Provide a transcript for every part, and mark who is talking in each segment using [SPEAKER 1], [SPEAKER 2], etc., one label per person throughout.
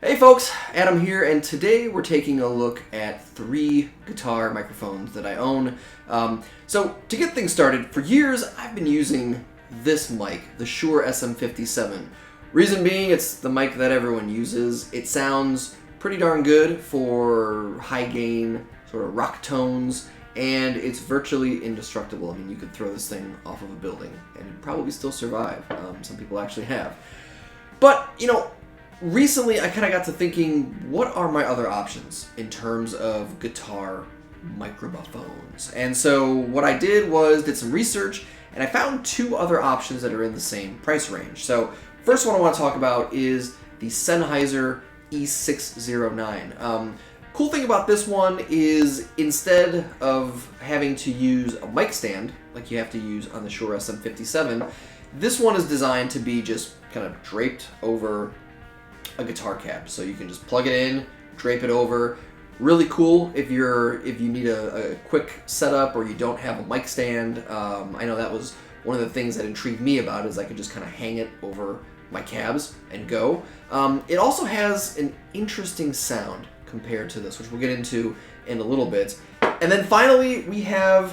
[SPEAKER 1] Hey folks, Adam here, and today we're taking a look at 3 guitar microphones that I own. So to get things started, for years I've been using this mic, the Shure SM57. Reason being, it's the mic that everyone uses. It sounds pretty darn good for high gain, sort of rock tones, and it's virtually indestructible. I mean, you could throw this thing off of a building and it'd probably still survive. Some people actually have. But, you know, recently I kind of got to thinking, what are my other options in terms of guitar microphones? And so what I did was did some research, and I found 2 other options that are in the same price range. So first one I want to talk about is the Sennheiser e609. Cool thing about this one is instead of having to use a mic stand like you have to use on the Shure SM57, this one is designed to be just kind of draped over a guitar cab. So you can just plug it in, drape it over. Really cool if you need a quick setup or you don't have a mic stand. I know that was one of the things that intrigued me about it, is I could just kind of hang it over my cabs and go. It also has an interesting sound compared to this, which we'll get into in a little bit. And then finally, we have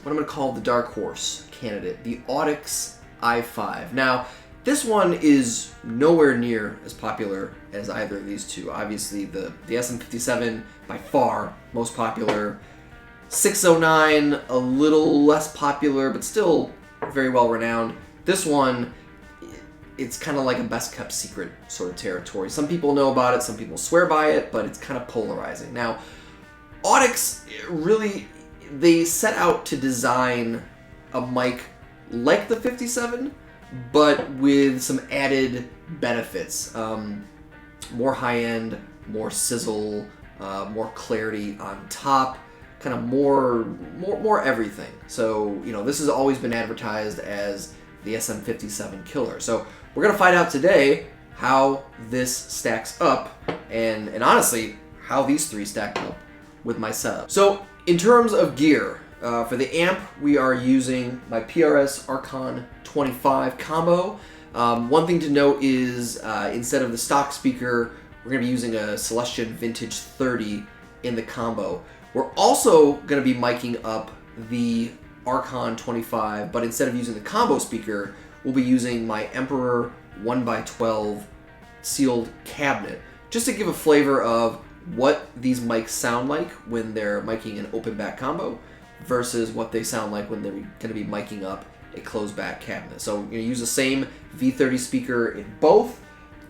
[SPEAKER 1] what I'm going to call the dark horse candidate, the Audix I5. Now, this one is nowhere near as popular as either of these two. Obviously, the SM57, by far, most popular. 609, a little less popular, but still very well renowned. This one, it's kind of like a best-kept secret sort of territory. Some people know about it, some people swear by it, but it's kind of polarizing. Now, Audix, really, they set out to design a mic like the 57, but with some added benefits. More high-end, more sizzle, more clarity on top, kind of more everything. So, you know, this has always been advertised as the SM57 killer. So we're going to find out today how this stacks up, and honestly, how these 3 stack up with my setup. So in terms of gear, for the amp, we are using my PRS Archon 25 combo. One thing to note is instead of the stock speaker, we're going to be using a Celestion Vintage 30 in the combo. We're also going to be miking up the Archon 25, but instead of using the combo speaker, we'll be using my Emperor 1x12 sealed cabinet, just to give a flavor of what these mics sound like when they're miking an open back combo versus what they sound like when they're going to be miking up a closed back cabinet. So you're going to use the same V30 speaker in both.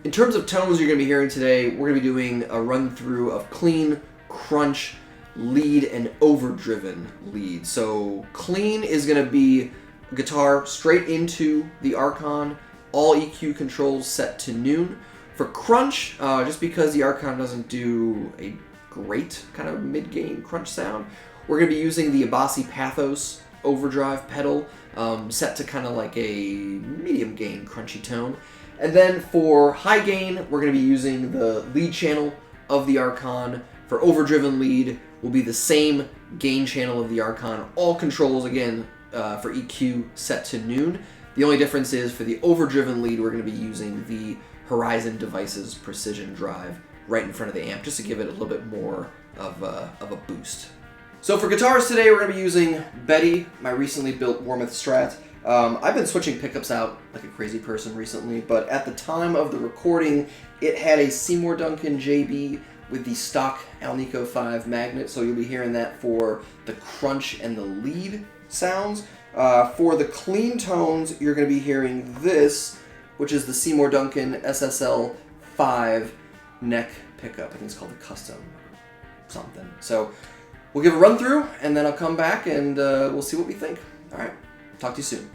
[SPEAKER 1] In terms of tones you're going to be hearing today, we're going to be doing a run through of clean, crunch, lead, and overdriven lead. So clean is going to be a guitar straight into the Archon, all EQ controls set to noon. For crunch, just because the Archon doesn't do a great kind of mid-gain crunch sound, we're going to be using the Abasi Pathos overdrive pedal, set to kind of like a medium gain crunchy tone. And then for high gain, we're going to be using the lead channel of the Archon. For overdriven lead, will be the same gain channel of the Archon. All controls, again, for EQ set to noon. The only difference is for the overdriven lead, we're going to be using the Horizon Devices Precision Drive right in front of the amp, just to give it a little bit more of a boost. So for guitars today, we're going to be using Betty, my recently built Warmoth Strat. I've been switching pickups out like a crazy person recently, but at the time of the recording, it had a Seymour Duncan JB with the stock Alnico 5 magnet, so you'll be hearing that for the crunch and the lead sounds. For the clean tones, you're going to be hearing this, which is the Seymour Duncan SSL 5 neck pickup. I think it's called the Custom something. So we'll give a run through, and then I'll come back and we'll see what we think. All right, talk to you soon.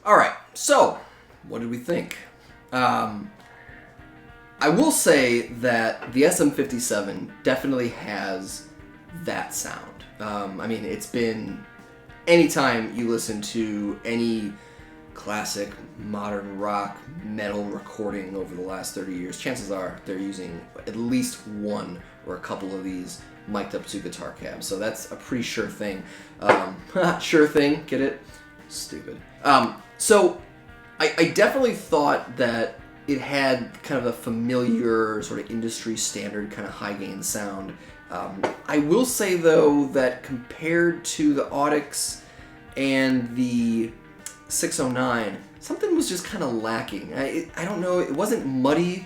[SPEAKER 1] Alright, so, what did we think? I will say that the SM57 definitely has that sound. I mean, it's been... Anytime you listen to any classic modern rock metal recording over the last 30 years, chances are they're using at least one or a couple of these mic'd up to guitar cabs. So that's a pretty sure thing. Sure thing, get it? Stupid. So I definitely thought that it had kind of a familiar sort of industry standard kind of high gain sound. I will say though that compared to the Audix and the 609, something was just kind of lacking. I don't know, it wasn't muddy,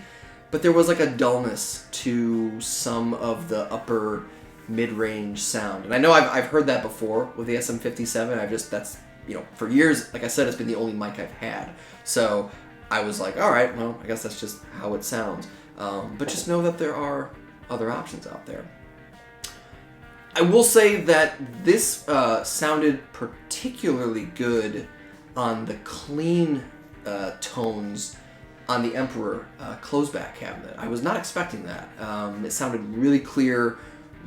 [SPEAKER 1] but there was like a dullness to some of the upper mid-range sound. And I know I've heard that before with the SM57. That's, you know, for years, like I said, it's been the only mic I've had. So I was like, all right, well, I guess that's just how it sounds. But just know that there are other options out there. I will say that this sounded particularly good on the clean tones on the Emperor closeback cabinet. I was not expecting that. It sounded really clear,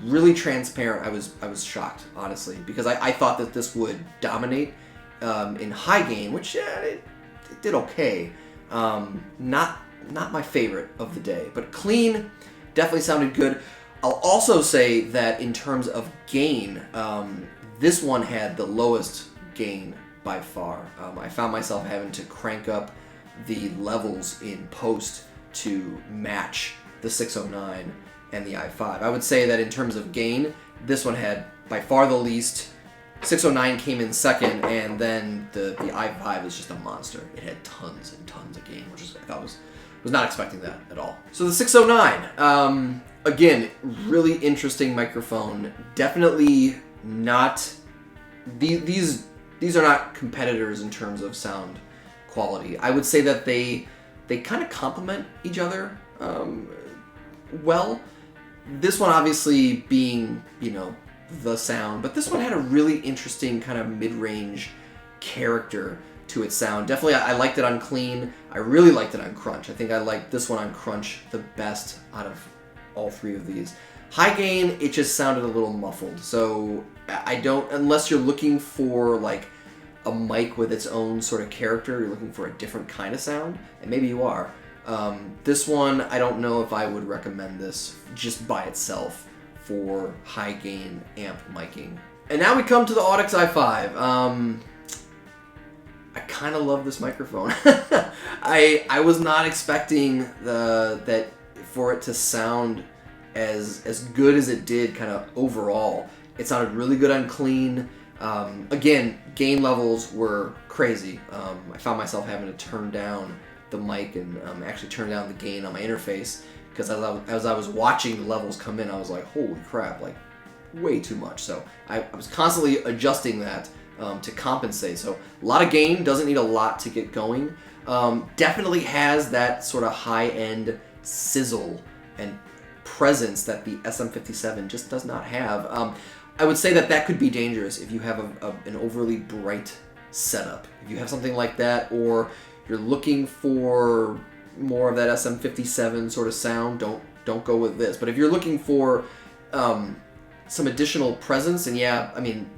[SPEAKER 1] really transparent. I was shocked, honestly, because I thought that this would dominate in high gain, which it did okay. Not my favorite of the day, but clean definitely sounded good. I'll also say that in terms of gain, this one had the lowest gain by far. I found myself having to crank up the levels in post to match the 609 and the i5. I would say that in terms of gain, this one had by far the least. 609 came in second, and then the i5 is just a monster. It had tons and tons of gain, which I thought was not expecting that at all. So the 609, again, really interesting microphone. Definitely not... These are not competitors in terms of sound quality. I would say that they kind of complement each other well. This one obviously being, you know, the sound, but this one had a really interesting kind of mid-range character to its sound. Definitely, I liked it on clean. I really liked it on crunch. I think I liked this one on crunch the best out of all three of these. High gain, it just sounded a little muffled. So I don't, unless you're looking for like a mic with its own sort of character, you're looking for a different kind of sound, and maybe you are. This one, I don't know if I would recommend this just by itself for high gain amp miking. And now we come to the Audix i5. I kind of love this microphone. I was not expecting that for it to sound as good as it did kind of overall. It sounded really good on clean. Again, gain levels were crazy. I found myself having to turn down the mic and actually turn down the gain on my interface, because as I was watching the levels come in, I was like, holy crap, like way too much. So I was constantly adjusting that to compensate. So a lot of gain, doesn't need a lot to get going. Definitely has that sort of high-end sizzle and presence that the SM57 just does not have. I would say that could be dangerous if you have an overly bright setup. If you have something like that, or you're looking for more of that SM57 sort of sound, don't go with this. But if you're looking for some additional presence, and yeah, I mean,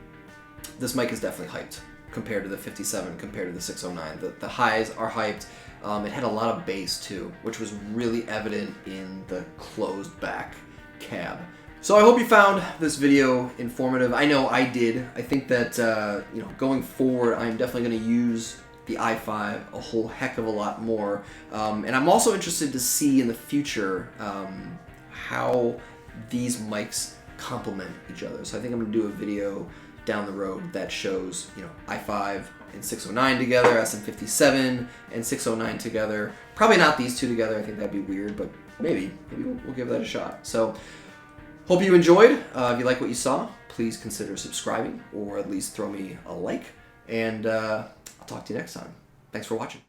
[SPEAKER 1] this mic is definitely hyped compared to the 57, compared to the 609. The highs are hyped. It had a lot of bass too, which was really evident in the closed back cab. So I hope you found this video informative. I know I did. I think that you know, going forward, I'm definitely going to use the i5 a whole heck of a lot more. And I'm also interested to see in the future how these mics complement each other. So I think I'm going to do a video down the road that shows, you know, i5 and 609 together, SM57 and 609 together. Probably not these two together. I think that'd be weird, but maybe we'll give that a shot. So hope you enjoyed. If you like what you saw, please consider subscribing, or at least throw me a like. And I'll talk to you next time. Thanks for watching.